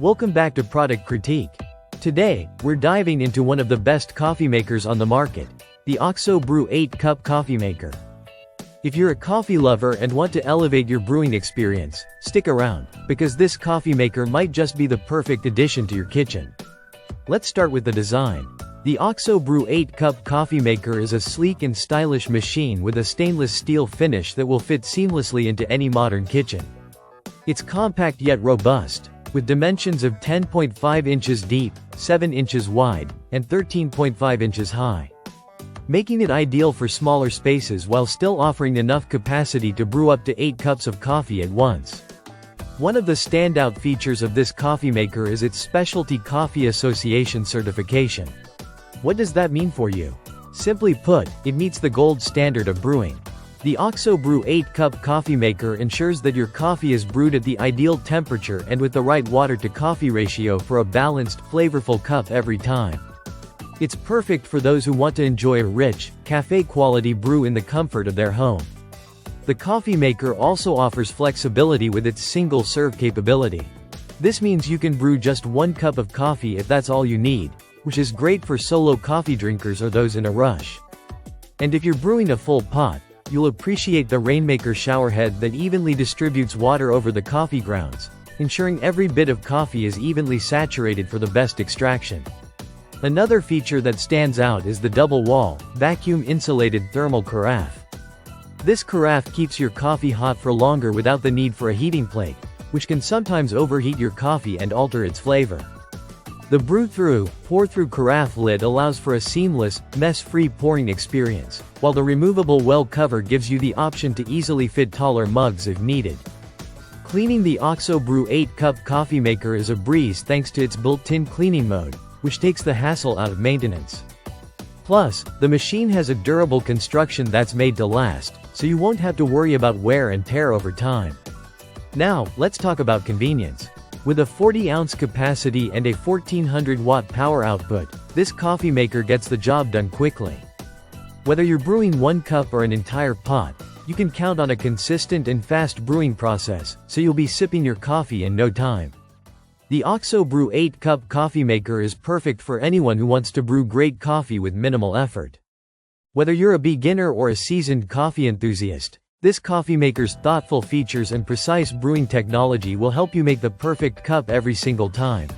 Welcome back to Product Critique. Today, we're diving into one of the best coffee makers on the market, the Oxo Brew 8-Cup Coffee Maker. If you're a coffee lover and want to elevate your brewing experience, stick around, because this coffee maker might just be the perfect addition to your kitchen. Let's start with the design. The Oxo Brew 8-Cup Coffee Maker is a sleek and stylish machine with a stainless steel finish that will fit seamlessly into any modern kitchen. It's compact yet robust, with dimensions of 10.5 inches deep, 7 inches wide, and 13.5 inches high, making it ideal for smaller spaces while still offering enough capacity to brew up to 8 cups of coffee at once. One of the standout features of this coffee maker is its Specialty Coffee Association certification. What does that mean for you? Simply put, it meets the gold standard of brewing. The Oxo Brew 8-Cup Coffee Maker ensures that your coffee is brewed at the ideal temperature and with the right water-to-coffee ratio for a balanced, flavorful cup every time. It's perfect for those who want to enjoy a rich, cafe-quality brew in the comfort of their home. The coffee maker also offers flexibility with its single-serve capability. This means you can brew just 1 cup of coffee if that's all you need, which is great for solo coffee drinkers or those in a rush. And if you're brewing a full pot, you'll appreciate the Rainmaker showerhead that evenly distributes water over the coffee grounds, ensuring every bit of coffee is evenly saturated for the best extraction. Another feature that stands out is the double-wall, vacuum-insulated thermal carafe. This carafe keeps your coffee hot for longer without the need for a heating plate, which can sometimes overheat your coffee and alter its flavor. The brew-through, pour-through carafe lid allows for a seamless, mess-free pouring experience, while the removable well cover gives you the option to easily fit taller mugs if needed. Cleaning the Oxo Brew 8-Cup Coffee Maker is a breeze thanks to its built-in cleaning mode, which takes the hassle out of maintenance. Plus, the machine has a durable construction that's made to last, so you won't have to worry about wear and tear over time. Now, let's talk about convenience. With a 40-ounce capacity and a 1400-watt power output, this coffee maker gets the job done quickly. Whether you're brewing 1 cup or an entire pot, you can count on a consistent and fast brewing process, so you'll be sipping your coffee in no time. The Oxo Brew 8-Cup Coffee Maker is perfect for anyone who wants to brew great coffee with minimal effort. Whether you're a beginner or a seasoned coffee enthusiast, this coffee maker's thoughtful features and precise brewing technology will help you make the perfect cup every single time.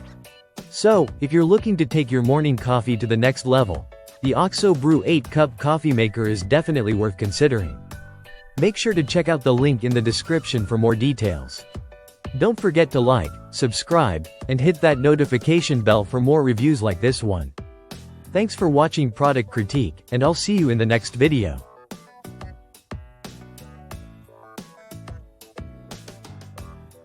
So, if you're looking to take your morning coffee to the next level, the Oxo Brew 8-Cup Coffee Maker is definitely worth considering. Make sure to check out the link in the description for more details. Don't forget to like, subscribe, and hit that notification bell for more reviews like this one. Thanks for watching Product Critique, and I'll see you in the next video.